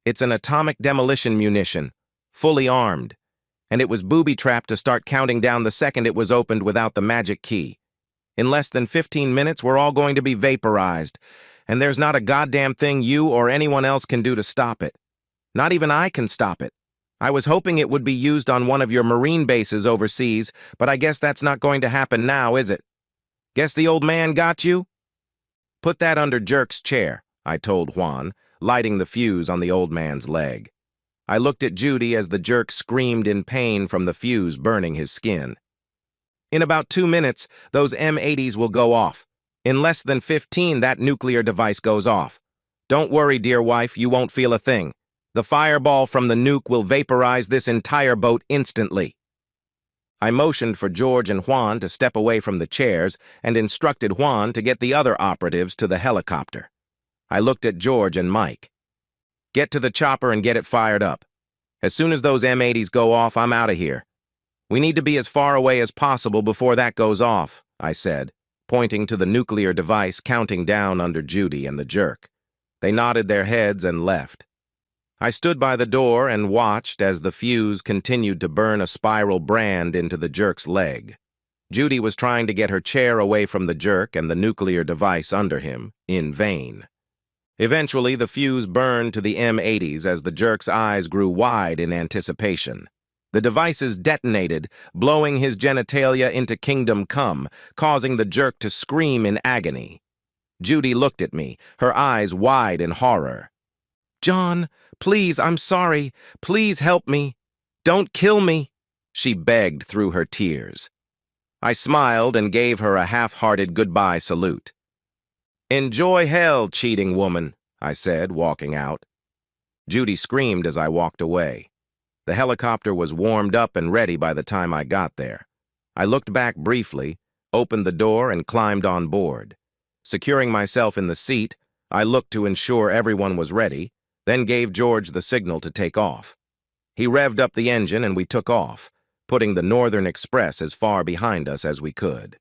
It's an atomic demolition munition, fully armed, and it was booby-trapped to start counting down the second it was opened without the magic key. In less than 15 minutes, we're all going to be vaporized, and there's not a goddamn thing you or anyone else can do to stop it. Not even I can stop it. I was hoping it would be used on one of your Marine bases overseas, but I guess that's not going to happen now, is it? Guess the old man got you?" "Put that under Jerk's chair," I told Juan, lighting the fuse on the old man's leg. I looked at Judy as the jerk screamed in pain from the fuse burning his skin. "In about 2 minutes, those M80s will go off. In less than 15, that nuclear device goes off. Don't worry, dear wife, you won't feel a thing. The fireball from the nuke will vaporize this entire boat instantly." I motioned for George and Juan to step away from the chairs and instructed Juan to get the other operatives to the helicopter. I looked at George and Mike. "Get to the chopper and get it fired up. As soon as those M80s go off, I'm out of here. We need to be as far away as possible before that goes off," I said, pointing to the nuclear device counting down under Judy and the jerk. They nodded their heads and left. I stood by the door and watched as the fuse continued to burn a spiral brand into the jerk's leg. Judy was trying to get her chair away from the jerk and the nuclear device under him, in vain. Eventually, the fuse burned to the M80s as the jerk's eyes grew wide in anticipation. The devices detonated, blowing his genitalia into kingdom come, causing the jerk to scream in agony. Judy looked at me, her eyes wide in horror. "John, please, I'm sorry. Please help me. Don't kill me," she begged through her tears. I smiled and gave her a half-hearted goodbye salute. "Enjoy hell, cheating woman," I said, walking out. Judy screamed as I walked away. The helicopter was warmed up and ready by the time I got there. I looked back briefly, opened the door, and climbed on board. Securing myself in the seat, I looked to ensure everyone was ready, then gave George the signal to take off. He revved up the engine and we took off, putting the Northern Express as far behind us as we could.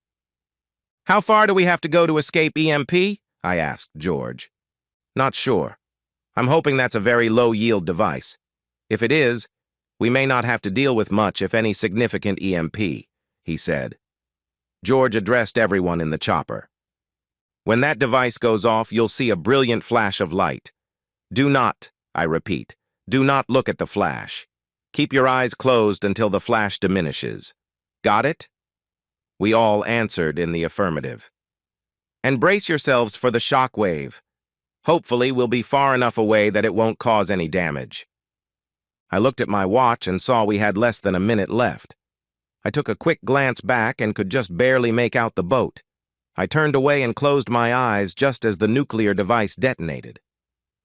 "How far do we have to go to escape EMP?" I asked George. "Not sure. I'm hoping that's a very low-yield device. If it is, we may not have to deal with much, if any, significant EMP," he said. George addressed everyone in the chopper. "When that device goes off, you'll see a brilliant flash of light. Do not, I repeat, do not look at the flash. Keep your eyes closed until the flash diminishes. Got it?" We all answered in the affirmative. "And brace yourselves for the shock wave. Hopefully, we'll be far enough away that it won't cause any damage." I looked at my watch and saw we had less than a minute left. I took a quick glance back and could just barely make out the boat. I turned away and closed my eyes just as the nuclear device detonated.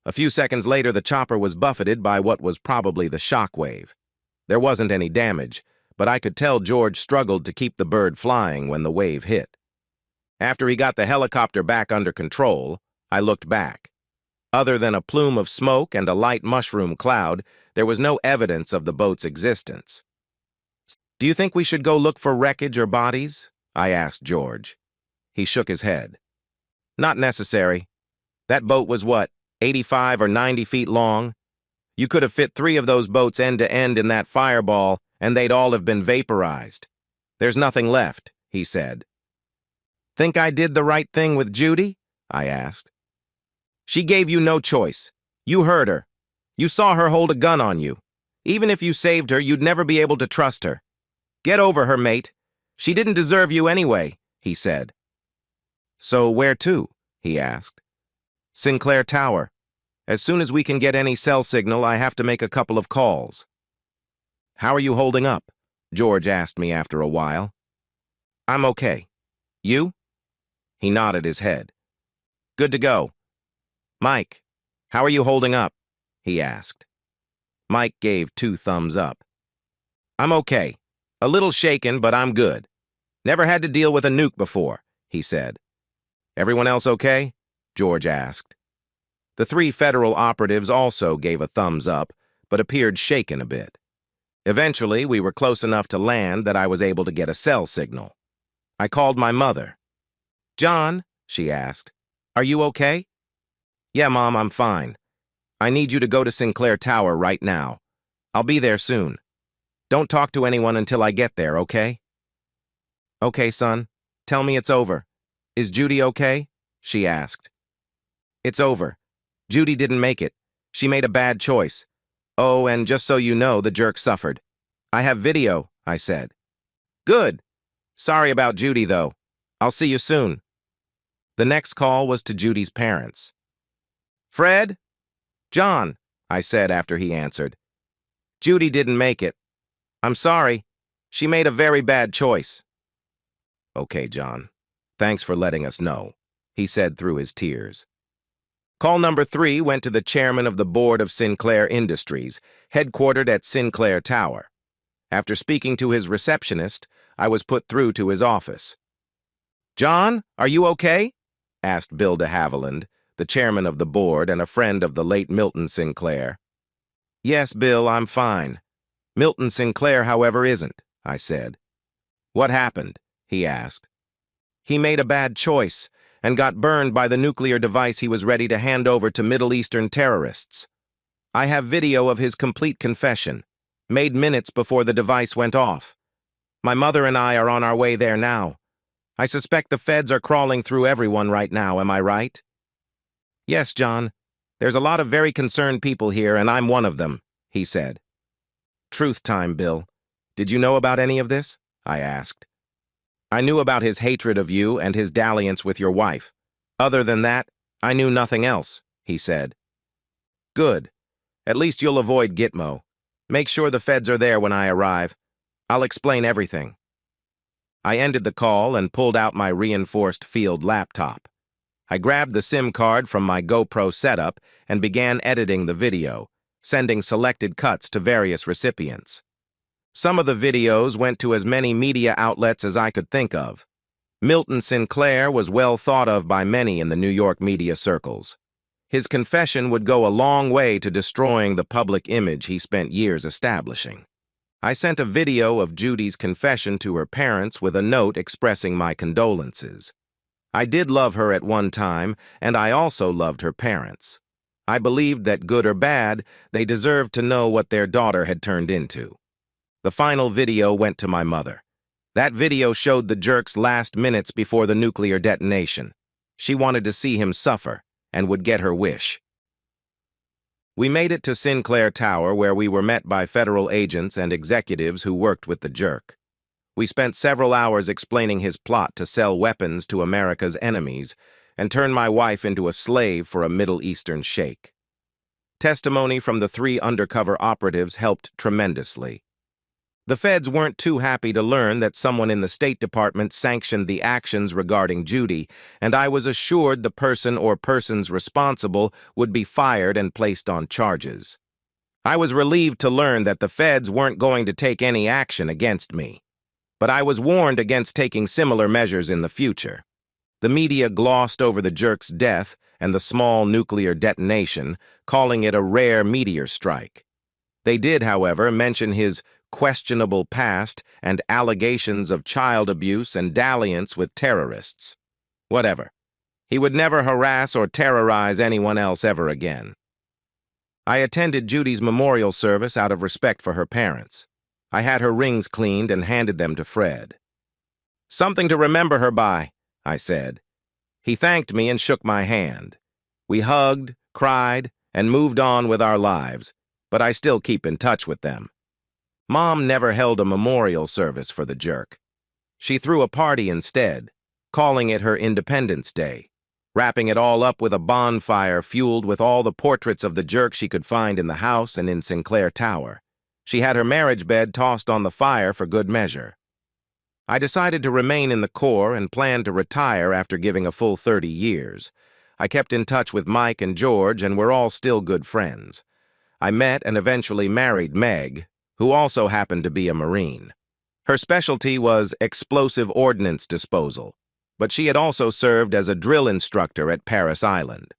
A few seconds later, the chopper was buffeted by what was probably the shock wave. There wasn't any damage, but I could tell George struggled to keep the bird flying when the wave hit. After he got the helicopter back under control, I looked back. Other than a plume of smoke and a light mushroom cloud, there was no evidence of the boat's existence. "Do you think we should go look for wreckage or bodies?" I asked George. He shook his head. "Not necessary. That boat was what, 85 or 90 feet long? You could have fit 3 of those boats end to end in that fireball, and they'd all have been vaporized. There's nothing left," he said. "Think I did the right thing with Judy?" I asked. "She gave you no choice. You heard her. You saw her hold a gun on you. Even if you saved her, you'd never be able to trust her. Get over her, mate. She didn't deserve you anyway," he said. "So where to?" he asked. "Sinclair Tower. As soon as we can get any cell signal, I have to make a couple of calls." "How are you holding up?" George asked me after a while. I'm okay. You? He nodded his head. Good to go. Mike, how are you holding up? He asked. Mike gave 2 thumbs up. I'm okay. A little shaken, but I'm good. Never had to deal with a nuke before, he said. Everyone else okay? George asked. The 3 federal operatives also gave a thumbs up, but appeared shaken a bit. Eventually, we were close enough to land that I was able to get a cell signal. I called my mother. John, she asked, are you okay? Yeah, Mom, I'm fine. I need you to go to Sinclair Tower right now. I'll be there soon. Don't talk to anyone until I get there, okay? Okay, son. Tell me it's over. Is Judy okay? She asked. It's over. Judy didn't make it. She made a bad choice. Oh, and just so you know, the jerk suffered. I have video, I said. Good. Sorry about Judy, though. I'll see you soon. The next call was to Judy's parents. Fred? John, I said after he answered. Judy didn't make it. I'm sorry. She made a very bad choice. Okay, John. Thanks for letting us know, he said through his tears. Call number 3 went to the chairman of the board of Sinclair Industries, headquartered at Sinclair Tower. After speaking to his receptionist, I was put through to his office. John, are you okay? Asked Bill de Havilland, the chairman of the board and a friend of the late Milton Sinclair. Yes, Bill, I'm fine. Milton Sinclair, however, isn't, I said. What happened? He asked. He made a bad choice and got burned by the nuclear device he was ready to hand over to Middle Eastern terrorists. I have video of his complete confession, made minutes before the device went off. My mother and I are on our way there now. I suspect the feds are crawling through everyone right now, am I right? Yes, John. There's a lot of very concerned people here, and I'm one of them, he said. Truth time, Bill. Did you know about any of this? I asked. I knew about his hatred of you and his dalliance with your wife. Other than that, I knew nothing else, he said. Good. At least you'll avoid Gitmo. Make sure the feds are there when I arrive. I'll explain everything. I ended the call and pulled out my reinforced field laptop. I grabbed the SIM card from my GoPro setup and began editing the video, sending selected cuts to various recipients. Some of the videos went to as many media outlets as I could think of. Milton Sinclair was well thought of by many in the New York media circles. His confession would go a long way to destroying the public image he spent years establishing. I sent a video of Judy's confession to her parents with a note expressing my condolences. I did love her at one time, and I also loved her parents. I believed that, good or bad, they deserved to know what their daughter had turned into. The final video went to my mother. That video showed the jerk's last minutes before the nuclear detonation. She wanted to see him suffer and would get her wish. We made it to Sinclair Tower, where we were met by federal agents and executives who worked with the jerk. We spent several hours explaining his plot to sell weapons to America's enemies and turn my wife into a slave for a Middle Eastern sheikh. Testimony from the 3 undercover operatives helped tremendously. The feds weren't too happy to learn that someone in the State Department sanctioned the actions regarding Judy, and I was assured the person or persons responsible would be fired and placed on charges. I was relieved to learn that the feds weren't going to take any action against me, but I was warned against taking similar measures in the future. The media glossed over the jerk's death and the small nuclear detonation, calling it a rare meteor strike. They did, however, mention his questionable past and allegations of child abuse and dalliance with terrorists. Whatever. He would never harass or terrorize anyone else ever again. I attended Judy's memorial service out of respect for her parents. I had her rings cleaned and handed them to Fred. Something to remember her by, I said. He thanked me and shook my hand. We hugged, cried, and moved on with our lives, but I still keep in touch with them. Mom never held a memorial service for the jerk. She threw a party instead, calling it her Independence Day, wrapping it all up with a bonfire fueled with all the portraits of the jerk she could find in the house and in Sinclair Tower. She had her marriage bed tossed on the fire for good measure. I decided to remain in the Corps and planned to retire after giving a full 30 years. I kept in touch with Mike and George, and we're all still good friends. I met and eventually married Meg, who also happened to be a Marine. Her specialty was explosive ordnance disposal, but she had also served as a drill instructor at Paris Island.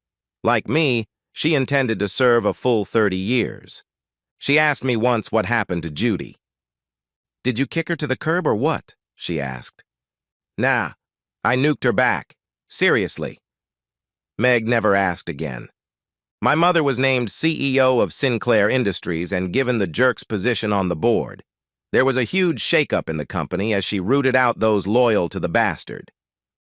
Like me, she intended to serve a full 30 years. She asked me once what happened to Judy. "Did you kick her to the curb or what?" she asked. "Nah, I nuked her back. Seriously." Meg never asked again. My mother was named CEO of Sinclair Industries and given the jerk's position on the board. There was a huge shakeup in the company as she rooted out those loyal to the bastard.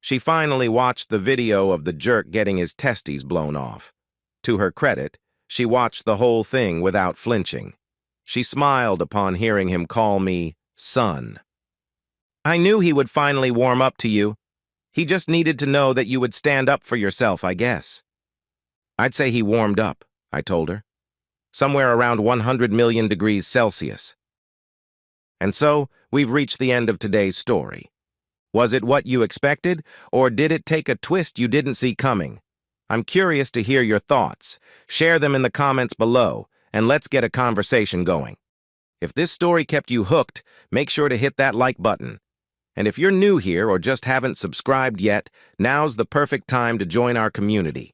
She finally watched the video of the jerk getting his testes blown off. To her credit, she watched the whole thing without flinching. She smiled upon hearing him call me son. "I knew he would finally warm up to you. He just needed to know that you would stand up for yourself, I guess." "I'd say he warmed up," I told her. "Somewhere around 100 million degrees Celsius." And so, we've reached the end of today's story. Was it what you expected, or did it take a twist you didn't see coming? I'm curious to hear your thoughts. Share them in the comments below, and let's get a conversation going. If this story kept you hooked, make sure to hit that like button. And if you're new here or just haven't subscribed yet, now's the perfect time to join our community.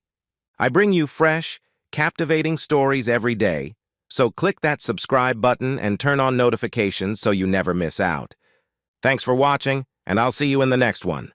I bring you fresh, captivating stories every day, so click that subscribe button and turn on notifications so you never miss out. Thanks for watching, and I'll see you in the next one.